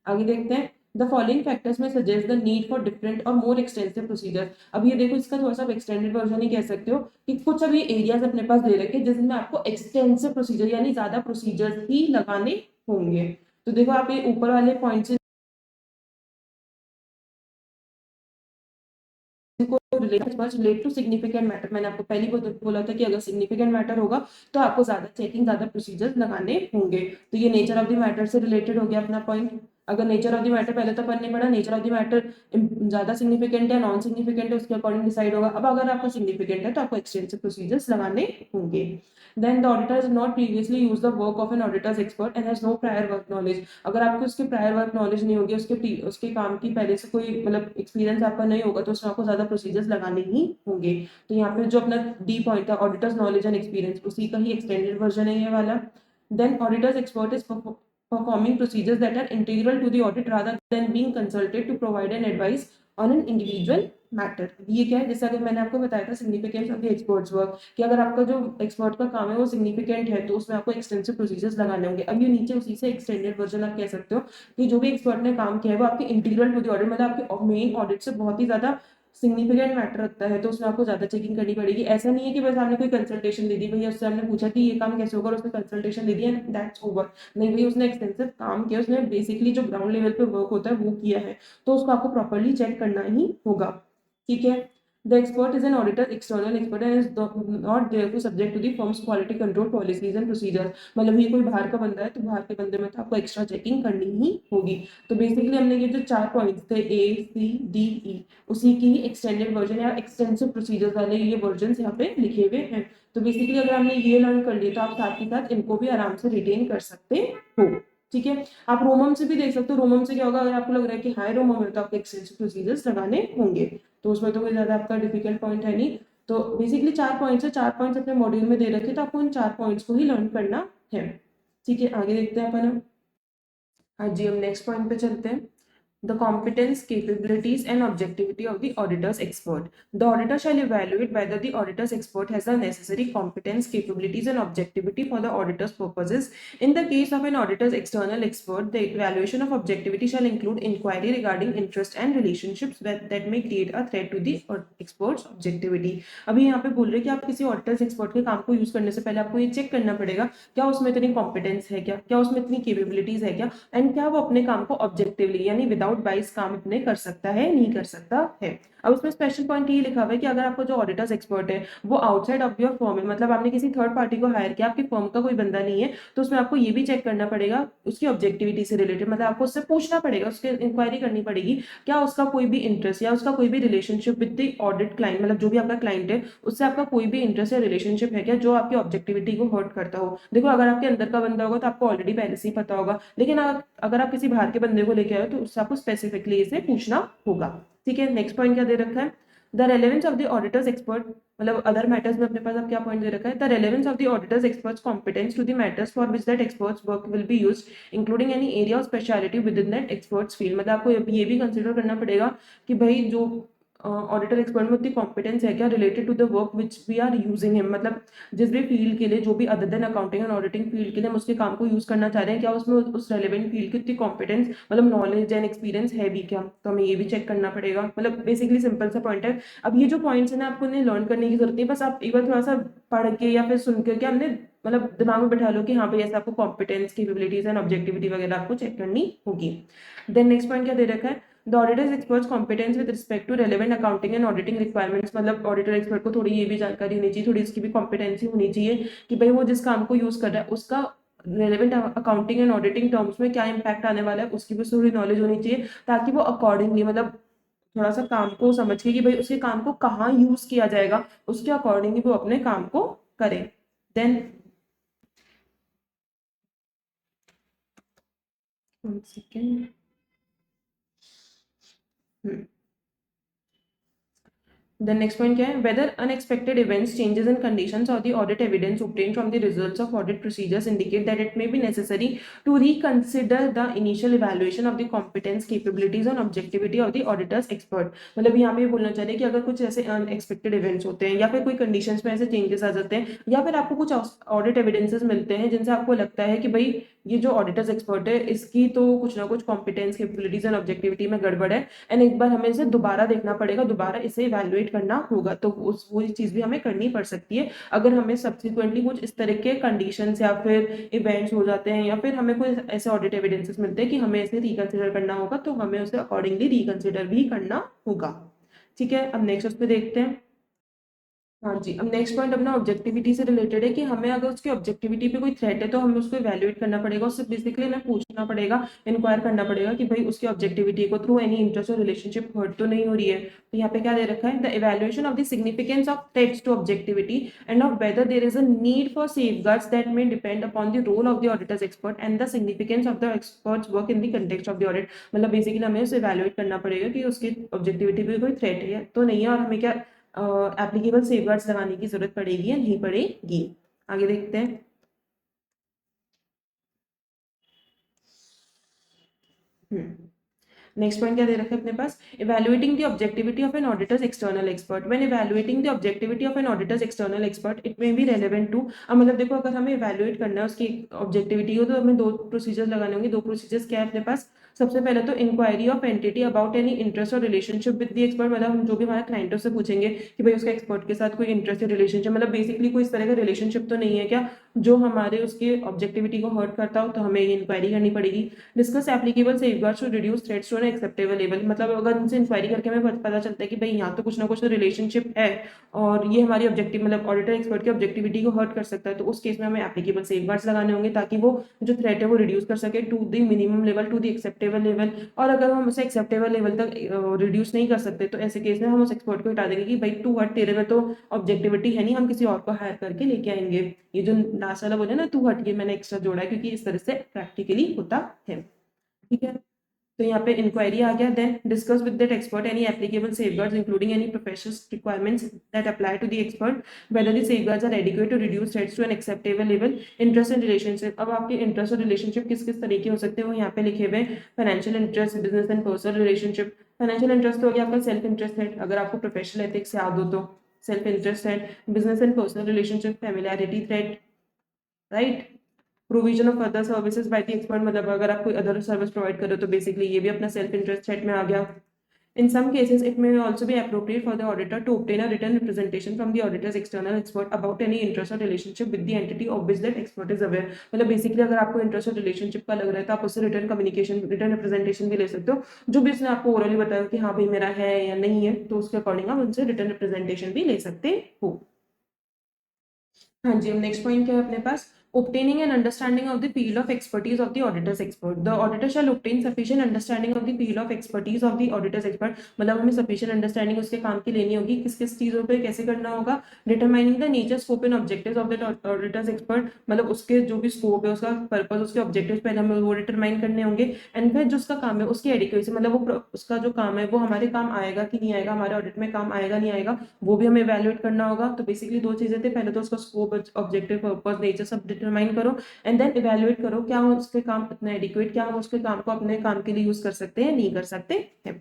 आगे देखते हैं, द फॉलोइंग फैक्टर्स में suggest the need for different और मोर एक्सटेंसिव प्रोसीजर। अब ये देखो इसका थोड़ा सा एक्सटेंडेड वर्जन ही कह सकते हो कि कुछ अभी एरियाज अपने पास दे रखे हैं जिसमें आपको एक्सटेंसिव प्रोसीजर यानी ज्यादा प्रोसीजर ही लगाने होंगे। तो देखो आप ये ऊपर वाले पॉइंट से को रिलेट टू सिग्निफिकेंट मैटर। मैंने आपको पहले बोला था कि अगर सिग्निफिकेंट मैटर होगा तो आपको ज्यादा चेकिंग, ज्यादा प्रोसीजर्स लगाने होंगे। तो ये नेचर ऑफ द मैटर से रिलेटेड हो गया अपना पॉइंट। अगर नेचर ऑफ द मैटर पहले तो अपन ने पढ़ा, नेचर ऑफ द मैटर ज्यादा सिग्निफिकेंट है नॉन सिग्निफिकेंट है उसके अकॉर्डिंग डिसाइड होगा। अब अगर आपका सिग्निफिकेंट है तो आपको एक्सटेंसिव प्रोसीजर्स लगाने होंगे। Then the auditor has not previously used the work of an auditor's expert and has no prior work knowledge। अगर आपको उसके प्रायर वर्क नॉलेज नहीं होगी, उसके काम की पहले से कोई मतलब एक्सपीरियंस आपका नहीं होगा, तो उसमें आपको ज्यादा प्रोसीजर्स लगाने ही होंगे। तो यहाँ पे जो अपना डी पॉइंट था ऑडिटर्स नॉलेज एंड एक्सपीरियंस, उसी का ही एक्सटेंडेड वर्जन है ये वाला। Then auditor's expert is performing procedures that are integral to the audit rather than being consulted to provide an advice on an individual matter. ये क्या है, जैसे अगर मैंने आपको बताया था significance of the expert's work, कि अगर आपका जो एक्सपर्ट का काम है वो सिग्निफिकेंट है तो उसमें आपको एक्सटेंसिव प्रोसीजर्स लगाने होंगे। अब ये नीचे उसी से एक्सटेंडेड वर्जन आप कह सकते हो कि जो भी एक्सपर्ट ने काम किया है वो आपके इंटीग्रल टू द ऑडिट, मतलब आपके मेन ऑडिट से बहुत ही ज्यादा सिग्निफिकेंट मैटर रखता है, तो उसमें आपको ज्यादा चेकिंग करनी पड़ेगी। ऐसा नहीं है कि बस आपने कोई कंसल्टेशन दे दी, भैया उससे हमने पूछा कि ये काम कैसे होगा और उसने consultation they the and that's over. नहीं भैया, उसने एक्सटेंसिव काम किया, उसने बेसिकली जो ग्राउंड लेवल पे वर्क होता है वो किया है, तो उसको आपको प्रॉपरली चेक करना ही होगा। ठीक है। The expert is an auditor, external expert, and is not therefore subject to the firm's quality control policies and procedures। मतलब ये कोई बाहर का बंदा है तो बाहर के बंदे में तो आपको एक्स्ट्रा चेकिंग करनी ही होगी। तो बेसिकली हमने ये जो 4 पॉइंट्स थे A, C, D, E, उसी की एक्सटेंडेड वर्जन या एक्सटेंसिव प्रोसीजर्स वाले ये वर्जन यहाँ पे लिखे हुए हैं। तो बेसिकली अगर हमने ये लर्न कर लिया तो आप साथ ही साथ इनको भी आराम से रिटेन कर सकते हो। ठीक है। आप रोमम से भी देख सकते हो। रोमम से क्या होगा, अगर आपको लग रहा है कि हाई रोमम है तो आपको एक्सटेंसिव प्रोसीजर्स लगाने होंगे, तो उसमें तो कोई ज्यादा आपका डिफिकल्ट पॉइंट है नहीं। तो बेसिकली 4 पॉइंट्स है, 4 पॉइंट्स अपने मॉड्यूल में दे रखे, तो आपको इन 4 पॉइंट्स को ही लर्न करना है। ठीक है, आगे देखते हैं अपन। हाँ जी, हम नेक्स्ट पॉइंट पे चलते हैं। The competence, capabilities, and objectivity of the auditor's expert. The auditor shall evaluate whether the auditor's expert has the necessary competence, capabilities, and objectivity for the auditor's purposes. In the case of an auditor's external expert, the evaluation of objectivity shall include inquiry regarding interest and relationships that may create a threat to the expert's objectivity. अभी यहाँ पे बोल रहे हैं कि आप किसी auditors expert के काम को यूज करने से पहले आपको ये चेक करना पड़ेगा क्या उसमें इतनी कॉम्पिटेंस है, क्या उसमें इतनी केपेबिलिटीज है क्या, एंड क्या वो अपने काम को ऑब्जेक्टिवली यानी विदाउट बाइस काम अपने कर सकता है, नहीं कर सकता है। अब उसमें स्पेशल पॉइंट ये लिखा हुआ है कि अगर आपको जो ऑडिटर्स एक्सपर्ट है वो आउटसाइड ऑफ योर फर्म है, मतलब आपने किसी थर्ड पार्टी को हायर किया, आपकी फर्म का कोई बंदा नहीं है, तो उसमें आपको ये भी चेक करना पड़ेगा उसकी ऑब्जेक्टिविटी से रिलेटेड, मतलब आपको उससे पूछना पड़ेगा, उसके इंक्वायरी करनी पड़ेगी क्या उसका कोई भी इंटरेस्ट या उसका कोई भी relationship with the audit client, मतलब जो भी आपका क्लाइंट है उससे आपका कोई भी इंटरेस्ट या रिलेशनशिप है क्या जो आपकी ऑब्जेक्टिविटी को हर्ट करता हो। देखो, अगर आपके अंदर का बंदा होगा तो आपको ऑलरेडी पहले से ही पता होगा, लेकिन अगर आप किसी बाहर के बंदे को लेके आए तो उससे आपको स्पेसिफिकली इसे पूछना होगा। ठीक है, नेक्स्ट पॉइंट क्या दे रखा है, the relevance of the auditor's expert, मतलब अदर मैटर्स में अपने पास अब क्या पॉइंट दे रखा है, the relevance of the auditor's expert's competence to the matters for which that expert's work will be used including any area of speciality within that expert's field. मतलब आपको ये भी कंसिडर करना पड़ेगा कि भाई जो ऑडिटर एक्सपर्ट में उतनी कॉम्पिटेंस है क्या related to the work which we are using him, मतलब जिस भी फील्ड के लिए, जो भी other than accounting and auditing field के लिए हम उसके काम को यूज करना चाह रहे हैं, क्या उसमें उस रेलेवेंट फील्ड की उतनी कॉम्पिटेंस मतलब नॉलेज एंड एक्सपीरियंस है भी क्या, तो हमें ये भी चेक करना पड़ेगा। मतलब बेसिकली सिंपल सा पॉइंट है। अब ये जो पॉइंट्स है ना आपको इन्हें लर्न करने की जरूरत नहीं, बस आप एक बार थोड़ा सा पढ़ के या फिर सुन के हमने मतलब दिमाग में बैठा लो कि हाँ भाई ऐसा आपको कॉम्पिटेंस, कैपेबिलिटीज एंड ऑब्जेक्टिविटी वगैरह आपको चेक करनी होगी। देन नेक्स्ट पॉइंट क्या दे रखा है, the auditor's expert's competence with respect to relevant accounting and auditing requirements, मतलब ऑडिटर एक्सपर्ट को थोड़ी ये भी जानकारी होनी चाहिए, थोड़ी इसकी भी कॉम्पिटेंसी होनी चाहिए कि भाई वो जिस काम को यूज कर रहा है उसका relevant accounting and auditing terms में क्या इंपैक्ट आने वाला है उसकी भी थोड़ी नॉलेज होनी चाहिए, ताकि वो अकॉर्डिंगली मतलब थोड़ा सा काम को समझ के कि भाई उसके काम को कहाँ यूज किया जाएगा उसके अकॉर्डिंगली वो अपने काम को करे। Then second Then next point क्या है, whether unexpected events, changes in conditions or the audit evidence obtained from the results of audit procedures indicate that it may be necessary to reconsider the initial evaluation of the competence, capabilities and objectivity of the auditor's expert। मतलब यहाँ पे बोलना चाह रहे हैं कि अगर कुछ ऐसे अनएक्सपेक्टेड इवेंट्स होते हैं या फिर कोई कंडीशंस में ऐसे चेंजेस आ जाते हैं या फिर आपको कुछ ऑडिट एविडेंसेस मिलते हैं जिनसे आपको लगता है कि भाई ये जो ऑडिटर्स एक्सपर्ट है इसकी तो कुछ ना कुछ कॉम्पिटेंस, कैपेबिलिटीज एंड ऑब्जेक्टिविटी में गड़बड़ है एंड एक बार हमें इसे दोबारा देखना पड़ेगा, दोबारा इसे इवैल्यूएट करना होगा, तो वो चीज भी हमें करनी पड़ सकती है अगर हमें सब्सिक्वेंटली कुछ इस तरह के कंडीशंस या फिर इवेंट्स हो जाते हैं या फिर हमें कोई ऐसे ऑडिट एविडेंसेस मिलते हैं कि हमें इसे रिकंसिडर करना होगा, तो हमें उसे अकॉर्डिंगली रिकंसिडर भी करना होगा। ठीक है, अब नेक्स्ट उस पे देखते हैं। हाँ जी, अब नेक्स्ट पॉइंट अपना ऑब्जेक्टिविटी से रिलेटेड है कि हमें अगर उसकी ऑब्जेक्टिविटी पे कोई थ्रेट है तो हमें उसको इवैल्यूएट करना पड़ेगा, उससे बेसिकली हमें पूछना पड़ेगा, इंक्वायर करना पड़ेगा कि भाई उसकी ऑब्जेक्टिविटी को थ्रू एनी इंटरेस्ट और रिलेशनशिप हर्ट तो नहीं हो रही है। तो यहाँ पे क्या दे रखा है, the evaluation of the significance of threats to objectivity and of whether there is a need for safeguards that may depend upon the role of the auditor's expert and the significance of the expert's work in the context of the audit. मतलब basically हमें उसे evaluate करना पड़ेगा कि उसकी objectivity पे कोई threat है तो नहीं है, और हमें क्या एप्लीकेबल सेफगार्ड्स लगाने की जरूरत पड़ेगी या नहीं पड़ेगी। आगे देखते हैं। नेक्स्ट पॉइंट क्या दे रखा है अपने पास, evaluating the objectivity of an auditor's external expert when evaluating the objectivity of an auditor's external expert it may be relevant to. अब मतलब देखो, अगर हमें इवैल्यूएट करना है उसकी ऑब्जेक्टिविटी को तो हमें दो प्रोसीजर लगाने होंगे। दो प्रोसीजर्स क्या है अपने पास, सबसे पहले तो inquiry of entity about any interest और रिलेशनशिप विद द एक्सपर्ट। मतलब हम जो भी हमारे क्लाइंटों से पूछेंगे कि भाई उसका एक्सपर्ट के साथ कोई इंटरेस्ट या रिलेशनशिप, मतलब बेसिकली कोई इस तरह का रिलेशनशिप तो नहीं है क्या जो हमारे उसके ऑब्जेक्टिविटी को हर्ट करता हो, तो हमें ये इंक्वायरी करनी पड़ेगी। Discuss applicable safeguards to reduce threats to an acceptable level. मतलब अगर उनसे इंक्वायरी करके हमें पता चलता है कि भाई यहाँ तो कुछ ना कुछ तो रिलेशनशिप है और ये हमारी ऑब्जेक्टिव मतलब ऑडिटर एक्सपर्ट की ऑब्जेक्टिविटी को हर्ट कर सकता है, तो उस केस में हमें एप्लीकेबल सेफगार्ड्स लगाने होंगे ताकि वो जो थ्रेट है वो रिड्यूस कर सके to the minimum level, to the acceptable level. और अगर हम उसे एक्सेप्टेबल लेवल तक रिड्यूस नहीं कर सकते तो ऐसे केस में हम उस एक्सपर्ट को हटा देंगे कि भाई तू हट, तेरे में तो ऑब्जेक्टिविटी है नहीं, हम किसी और को हायर करके लेके आएंगे। ये जो लास्ट वाला बोले ना तू हट, ये मैंने एक्स्ट्रा जोड़ा है क्योंकि इस तरह से प्रैक्टिकली होता है। ठीक है, तो यहाँ पे इंक्वायरी आ गया। Then discuss with that expert any applicable safeguards including any professional requirements that apply to the expert whether the safeguards are adequate to reduce threats to an acceptable level. Interest and relationship, अब आपके interest और relationship किस किस तरीके हो सकते हैं वो यहाँ पे लिखे हुए। Financial interest, business and personal relationship. Financial interest हो गया आपका सेल्फ इंटरेस्ट है, अगर आपको प्रोफेशनल एथिक्स याद हो तो सेल्फ इंटरेस्ट है। Business and personal relationship, familiarity threat, right. Provision of other services by the expert, मतलब अगर आप कोई अदर सर्विस प्रोवाइड कर रहे हो तो बेसिकली ये भी अपना सेल्फ इंटरेस्ट सेट में आ गया। In some cases, it may also be appropriate for the auditor to obtain a written representation from the auditor's external expert about any interest or relationship with the entity of which that expert is aware। मतलब basically अगर आपको interest और relationship का लग रहा है तो आप उससे रिटर्न कम्युनिकेशन, रिटर्न रिप्रेजेंटेशन भी ले सकते हो। जो भी उसने आपको ओरली बताया कि हाँ भाई मेरा है या नहीं है, तो उसके अकॉर्डिंग आप उनसे रिटर्न रिप्रेजेंटेशन भी ले सकते हो। हाँ जी, अब नेक्स्ट पॉइंट क्या है अपने पास, obtaining an understanding of the field of expertise of the auditor's expert। The auditor shall obtain sufficient understanding of the field of expertise of the auditor's expert। मतलब हमें sufficient understanding उसके काम की लेनी होगी, किस किस चीजों पे कैसे करना होगा। Determining the nature, scope and objectives of the auditor's expert, मतलब उसके जो भी स्कोप है, उसका पर्पस, उसके ऑब्जेक्टिव्स पहले हमें वो डिटरमाइन करने होंगे। एंड फिर जो उसका काम है उसकी एडिक्वेसी, मतलब वो उसका जो काम है वो हमारे काम आएगा कि नहीं आएगा, हमारे ऑडिट में काम आएगा नहीं आएगा, वो भी हमें इवैल्यूएट करना होगा। तो बेसिकली दो चीजें थे, पहले तो उसका स्कोप, ऑब्जेक्टिव, पर्पस, नेचर सब डिटरमाइन करो एंड देन इवैल्यूएट करो क्या हम उसके काम इतना एडिक्वेट, क्या हम उसके काम को अपने काम के लिए यूज कर सकते हैं, नहीं कर सकते हैं।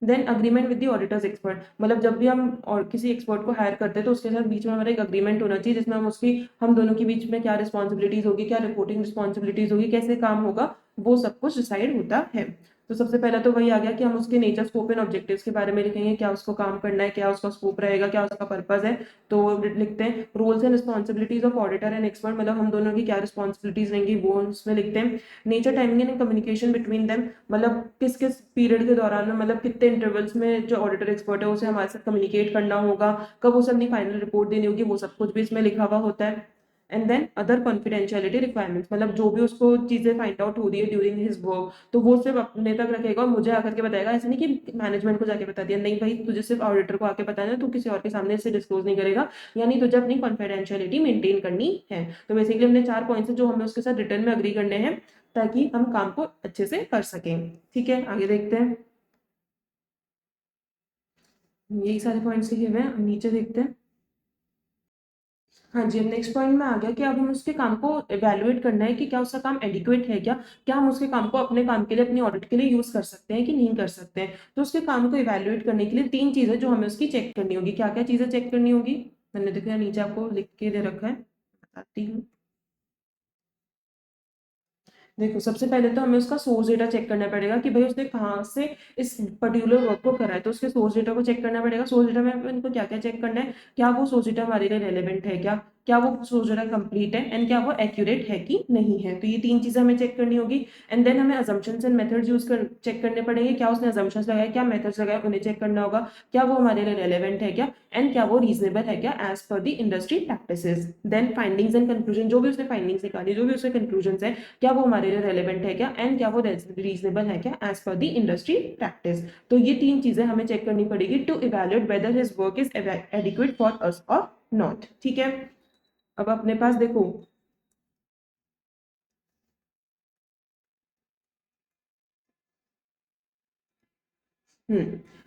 Then agreement with the auditor's expert, मतलब जब भी हम और किसी एक्सपर्ट को हायर करते हैं तो उसके साथ बीच में हमारा एक अग्रीमेंट होना चाहिए जिसमें हम उसकी, हम दोनों के बीच में क्या रिस्पॉन्सिबिलिटीज होगी, क्या रिपोर्टिंग रिस्पॉन्सिबिलिटीज होगी, कैसे काम होगा, वो सब कुछ डिसाइड होता है। तो सबसे पहला तो वही आ गया कि हम उसके नेचर, स्कोप एंड ऑब्जेक्टिव्स के बारे में लिखेंगे, क्या उसको काम करना है, क्या उसका स्कोप रहेगा, क्या उसका पर्पस है। तो लिखते हैं roles and responsibilities of auditor and expert, मतलब हम दोनों की क्या रिस्पॉन्सिबिलिटीज रहेंगी वो उसमें लिखते हैं। Nature, timing and communication between them, मतलब किस किस पीरियड के दौरान में, मतलब कितने इंटरवल्स में जो ऑडिटर एक्सपर्ट है उसे हमारे साथ कम्युनिकेट करना होगा, कब उसे अपनी फाइनल रिपोर्ट देनी होगी, वो सब कुछ भी इसमें लिखा हुआ होता है। And then other confidentiality requirements, मतलब जो भी उसको चीजें फाइंड आउट हो रही है ड्यूरिंग हिज वर्क तो वो सिर्फ अपने तक रखेगा और मुझे आकर के बताएगा। ऐसा नहीं कि मैनेजमेंट को जाके बता दिया, नहीं भाई, तुझे सिर्फ ऑडिटर को आके बताना है, तू किसी और के सामने इसे डिस्क्लोज नहीं करेगा, यानी तुझे अपनी कॉन्फिडेंशियलिटी मेंटेन करनी है। तो बेसिकली हमने 4 पॉइंट्स है जो हमें उसके साथ रिटर्न में अग्री करने हैं ताकि हम काम को अच्छे से कर सकें। ठीक है, आगे देखते हैं। यही सारे पॉइंट्स लिखे हुए हैं, नीचे देखते हैं। हाँ जी, अब नेक्स्ट पॉइंट में आ गया कि अब हम उसके काम को इवैल्यूएट करना है कि क्या उसका काम एडिक्वेट है, क्या हम उसके काम को अपने काम के लिए, अपनी ऑडिट के लिए यूज कर सकते हैं कि नहीं कर सकते हैं। तो उसके काम को इवैल्यूएट करने के लिए 3 चीजें जो हमें उसकी चेक करनी होगी। क्या क्या चीजें चेक करनी होगी, मैंने देखा नीचे आपको लिख के दे रखा है, बताती हूँ। देखो, सबसे पहले तो हमें उसका सोर्स डेटा चेक करना पड़ेगा कि भाई उसने कहाँ से इस पर्टिकुलर वर्क को करा है, तो उसके सोर्स डेटा को चेक करना पड़ेगा। सोर्स डेटा में इनको क्या क्या चेक करना है, क्या वो सोर्स डेटा हमारे लिए रेलेवेंट है क्या, क्या वो सोच रहा कंप्लीट है एंड क्या वो एक्यूरेट है कि नहीं है। तो ये 3 चीजें हमें चेक करनी होगी। एंड देन हमें अजम्पशंस एंड मेथड्स यूज कर चेक करने पड़ेंगे, क्या उसने अजम्पशंस लगाए, क्या मेथड्स लगाए, उन्हें चेक करना होगा, क्या वो हमारे लिए रेलेवेंट है क्या, एंड क्या वो रीजनेबल है क्या as per the industry practices. Then findings and conclusion, जो भी उसने फाइंडिंग्स निकाली, जो भी उसके कंक्लूजन है, क्या वो हमारे लिए रेलेवेंट है क्या, एंड क्या वो रीजनेबल है क्या as per the industry practice. तो ये 3 चीजें हमें चेक करनी पड़ेगी to evaluate whether his work is adequate for us और नॉट। ठीक है, अब अपने पास देखो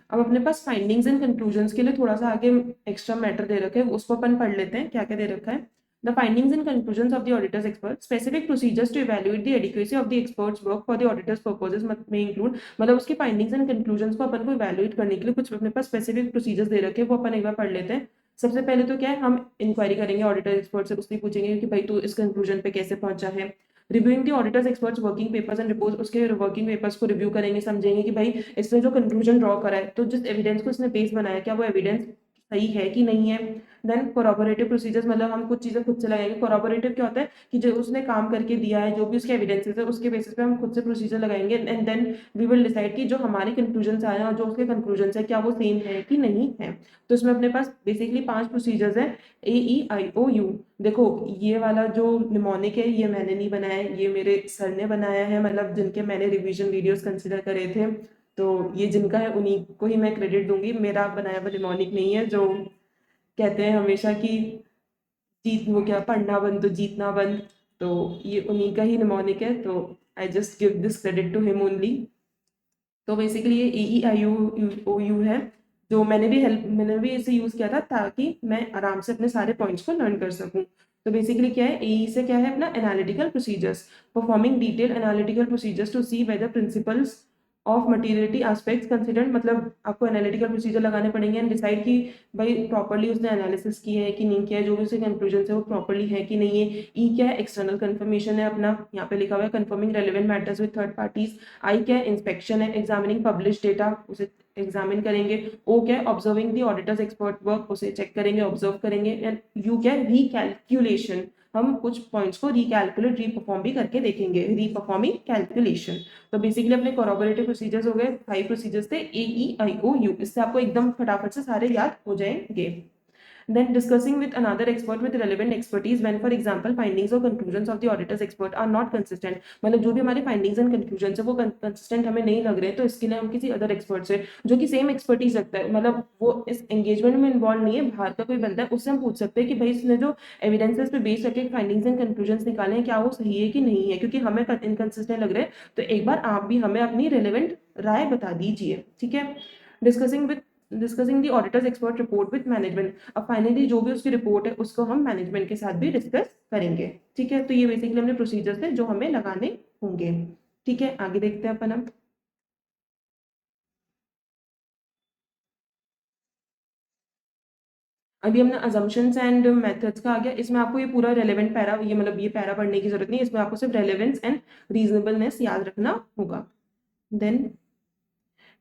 अब अपने पास फाइंडिंग्स एंड कंक्लूजन्स के लिए थोड़ा सा आगे एक्स्ट्रा मैटर दे रखे हैं, उसको अपन पढ़ लेते हैं। क्या क्या दे रखा है? The findings and conclusions of the auditor's expert, specific procedures to evaluate the adequacy of the expert's work for the auditor's purposes में इंक्लूड, मतलब उसकी फाइंडिंग्स एंड कंक्लूजन्स को अपन को इवैल्यूएट करने के लिए कुछ अपने पास स्पेसिफिक प्रोसीजर्स दे रखे हैं, वो अपन एक बार पढ़ लेते हैं। सबसे पहले तो क्या है, हम इंक्वायरी करेंगे ऑडिटर एक्सपर्ट से, उससे पूछेंगे कि भाई तू इस कंक्लूजन पे कैसे पहुंचा है। Reviewing the auditor's experts working papers and reports, उसके वर्किंग पेपर्स को रिव्यू करेंगे, समझेंगे कि भाई इसने जो कंक्लूजन ड्रॉ करा है, तो जिस एविडेंस को इसने बेस बनाया, क्या वो एविडेंस सही है कि नहीं है। देन कोरॉबोरेटिव प्रोसीजर्स, मतलब हम कुछ चीजें खुद से लगाएंगे। कोरॉबोरेटिव क्या होता है कि जो उसने काम करके दिया है, जो भी उसके एविडेंसेस है, उसके बेसिस पे हम खुद से प्रोसीजर लगाएंगे and then we will decide कि जो हमारे कंक्लूजन आए हैं और जो उसके कंक्लूजन है, क्या वो सेम है कि नहीं है। तो इसमें अपने पास बेसिकली 5 प्रोसीजर्स है, AEIOU। देखो ये वाला जो निमोनिक है, ये मैंने नहीं बनाया है, ये मेरे सर ने बनाया है, मतलब जिनके मैंने रिवीजन वीडियोस कंसिडर करे थे, तो ये जिनका है उन्हीं को ही मैं क्रेडिट दूंगी। मेरा बनाया हुआ निमोनिक नहीं है, जो कहते हैं हमेशा कि जीत वो क्या पढ़ना बंद तो जीतना बंद, तो ये उन्हीं का ही निमोनिक है, तो I just give this credit to him only. तो बेसिकली ये AEIOU है, जो मैंने भी इसे यूज किया था ताकि मैं आराम से अपने सारे पॉइंट्स को लर्न कर सकूं। तो बेसिकली क्या है, AE से क्या है अपना analytical procedures, performing detail analytical procedures to see whether principles of materiality aspects considered, मतलब आपको एनालिटिकल प्रोसीजर लगाने पड़ेंगे एंड डिसाइड कि भाई प्रॉपर्ली उसने एनालिसिस किया है कि नहीं किया है, जो भी उसके कंक्लूजन है वो प्रॉपर्ली है कि नहीं है। ई क्या है, एक्सटर्नल कंफर्मेशन है अपना, यहाँ पे लिखा हुआ है confirming relevant matters with third parties. I क्या है, इंस्पेक्शन है, एग्जामिनिंग पब्लिश डेटा, उसे एग्जामिन करेंगे। ओ क्या है, observing the auditor's expert work, उसे चेक करेंगे, ऑब्जर्व करेंगे। एंड यू क्या है, रिकैलकुलेशन, हम कुछ पॉइंट्स को रिकैलकुलेट रीपरफॉर्म भी करके देखेंगे, रीपरफॉर्मिंग कैलकुलेशन। तो बेसिकली अपने कोरॉबोरेटिव प्रोसीजर्स हो गए, 5 प्रोसीजर्स थे AEIOU, इससे आपको एकदम फटाफट से सारे याद हो जाएंगे। Then discussing with another expert with relevant expertise when, for example, findings or conclusions of the auditor's expert are not consistent, मतलब जो भी हमारे findings and conclusions है वो consistent हमें नहीं लग रहे हैं, तो इसके लिए हम किसी अदर एक्सपर्ट से जो कि सेम एक्सपर्टीज रखता है, मतलब वो इस एंगेजमेंट में इन्वॉल्व नहीं है, बाहर का कोई बंदा है, उससे हम पूछ सकते हैं कि भाई इसने जो एविडेंसेस पे बेस करके फाइंडिंग्स एंड कंक्लूजन्स निकाले हैं, क्या वो सही है कि नहीं है, क्योंकि हमें इनकंसिस्टेंट लग रहे हैं। तो एक बार आप भी हमें अपनी रिलेवेंट राय बता दीजिए। ठीक है, discussing the auditor's expert report with management, अब फाइनली जो भी उसकी रिपोर्ट है उसको हम मैनेजमेंट के साथ भी डिस्कस करेंगे। ठीक है, तो ये बेसिकली हमने प्रोसीजर्स है जो हमें लगाने होंगे। ठीक है, आगे देखते हैं अपन अब। अभी हमने अजम्पशंस एंड मेथड्स का आ गया, इसमें आपको ये पूरा रेलेवेंट पैरा, ये मतलब ये पैरा पढ़ने की जरूरत नहीं, इसमें आपको सिर्फ रेलेवेंस एंड रीजनेबलनेस याद रखना होगा। देन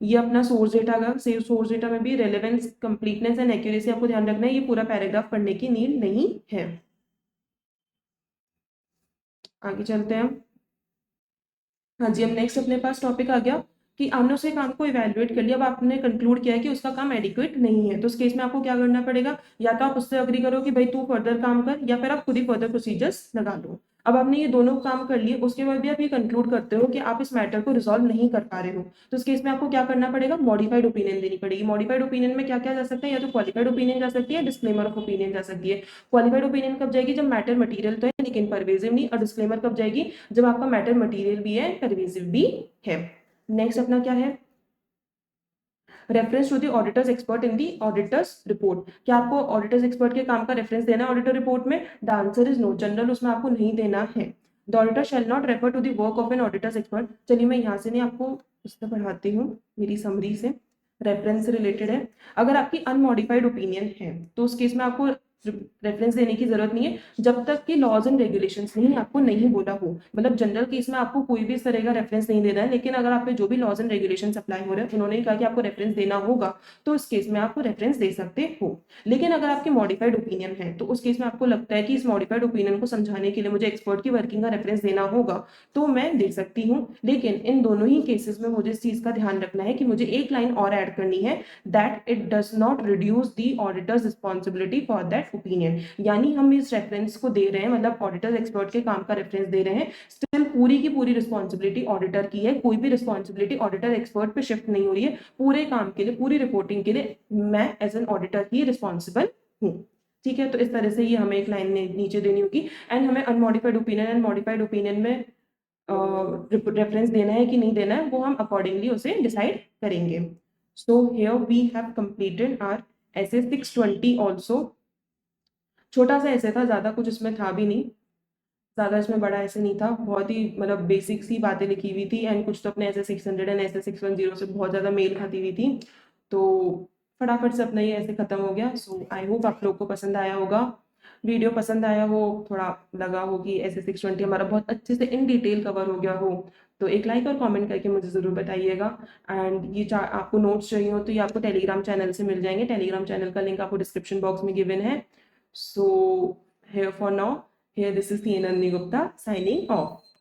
ये अपना सोर्स डेटा का, सोर्स डेटा में भी रेलेवेंस, कंप्लीटनेस एंड एक्यूरेसी आपको ध्यान रखना है, ये पूरा पैराग्राफ पढ़ने की नीड नहीं है। आगे चलते हैं। हाँ जी, अब नेक्स्ट अपने पास टॉपिक आ गया कि आपने उसके काम को इवैल्यूएट कर लिया, अब आपने कंक्लूड किया है कि उसका काम एडिक्वेट नहीं है, तो उस केस में आपको क्या करना पड़ेगा, या तो आप उससे अग्री करो कि भाई तू फर्दर काम कर, या फिर आप खुद ही फर्दर प्रोसीजर्स लगा लो। अब आपने ये दोनों काम कर लिए, उसके बाद भी आप ये कंक्लूड करते हो कि आप इस मैटर को रिजॉल्व नहीं कर पा रहे हो, तो उस केस में आपको क्या करना पड़ेगा, मॉडिफाइड ओपिनियन देनी पड़ेगी। मॉडिफाइड ओपिनियन में क्या क्या जा सकता है, या तो क्वालिफाइड ओपिनियन जा सकती है, डिस्क्लेमर ऑफ ओपिनियन जा सकती है। क्वालिफाइड ओपिनियन कब जाएगी, जब मैटर मटीरियल तो है लेकिन परवेजिव नहीं, और डिस्क्लेमर कब जाएगी, जब आपका मैटर मटीरियल भी है, परवेजिव भी है। नेक्स्ट अपना क्या है, reference to the auditor's expert in the auditor's report, क्या आपको ऑडिटर्स एक्सपर्ट के काम का रेफरेंस देना है ऑडिटर रिपोर्ट में? The answer is no, general उसमें आपको नहीं देना है। The auditor shall not refer to the work of an auditor's expert, चलिए मैं यहाँ से नहीं आपको इससे पढ़ाती हूँ, मेरी समरी से रेफरेंस से रिलेटेड है। अगर आपकी अनमॉडिफाइड ओपिनियन है तो उस केस में आपको रेफरेंस देने की जरूरत नहीं है जब तक कि लॉज एंड रेगुलेशंस ने आपको नहीं बोला हो। मतलब जनरल केस में आपको कोई भी इस तरह का रेफरेंस नहीं देना है, लेकिन अगर आप पे जो भी लॉज एंड रेगुलेशंस अप्लाई हो रहे हैं उन्होंने कहा कि आपको रेफरेंस देना होगा, तो उस केस में आपको रेफरेंस दे सकते हो। लेकिन अगर आपके मॉडिफाइड ओपिनियन है तो उस केस में आपको लगता है कि इस मॉडिफाइड ओपिनियन को समझाने के लिए मुझे एक्सपर्ट की वर्किंग का रेफरेंस देना होगा, तो मैं दे सकती हूँ। लेकिन इन दोनों ही केसेस में मुझे इस चीज का ध्यान रखना है कि मुझे एक लाइन और ऐड करनी है, that it does not reduce the auditors responsibility for that opinion. यानी हम इस रेफरेंस को दे रहे हैं, मतलब ऑडिटर एक्सपर्ट के काम का रेफरेंस दे रहे हैं, स्टिल पूरी की पूरी रिस्पॉन्सिबिलिटी ऑडिटर की है, कोई भी रिस्पॉन्सिबिलिटी ऑडिटर एक्सपर्ट पे शिफ्ट नहीं हो रही है। पूरे काम के लिए, पूरी रिपोर्टिंग के लिए मैं एज एन ऑडिटर ही रिस्पॉन्सिबल हूँ। ठीक है, तो इस तरह से ये हमें एक लाइन नीचे देनी होगी। एंड हमें unmodified opinion and modified opinion में रेफरेंस देना है कि नहीं देना है वो हम अकॉर्डिंगली उसे डिसाइड करेंगे। So here we have completed our SA 620 also. छोटा सा ऐसे था, ज्यादा कुछ इसमें था भी नहीं, ज्यादा इसमें बड़ा ऐसे नहीं था, बहुत ही मतलब बेसिक सी बातें लिखी हुई थी। एंड कुछ तो अपने ऐसे 600 एंड ऐसे 610 से बहुत ज्यादा मेल खाती हुई थी, तो फटाफट से अपना ये ऐसे खत्म हो गया। सो आई होप आप लोग को पसंद आया होगा, वीडियो पसंद आया हो, थोड़ा लगा हो कि ऐसे 620 हमारा बहुत अच्छे से इन डिटेल कवर हो गया हो, तो एक लाइक और कमेंट करके मुझे ज़रूर बताइएगा। एंड ये आपको नोट्स चाहिए हो तो ये आपको टेलीग्राम चैनल से मिल जाएंगे, टेलीग्राम चैनल का लिंक आपको डिस्क्रिप्शन बॉक्स में गिवन है। So here for now, here this is Nandini Gupta signing off.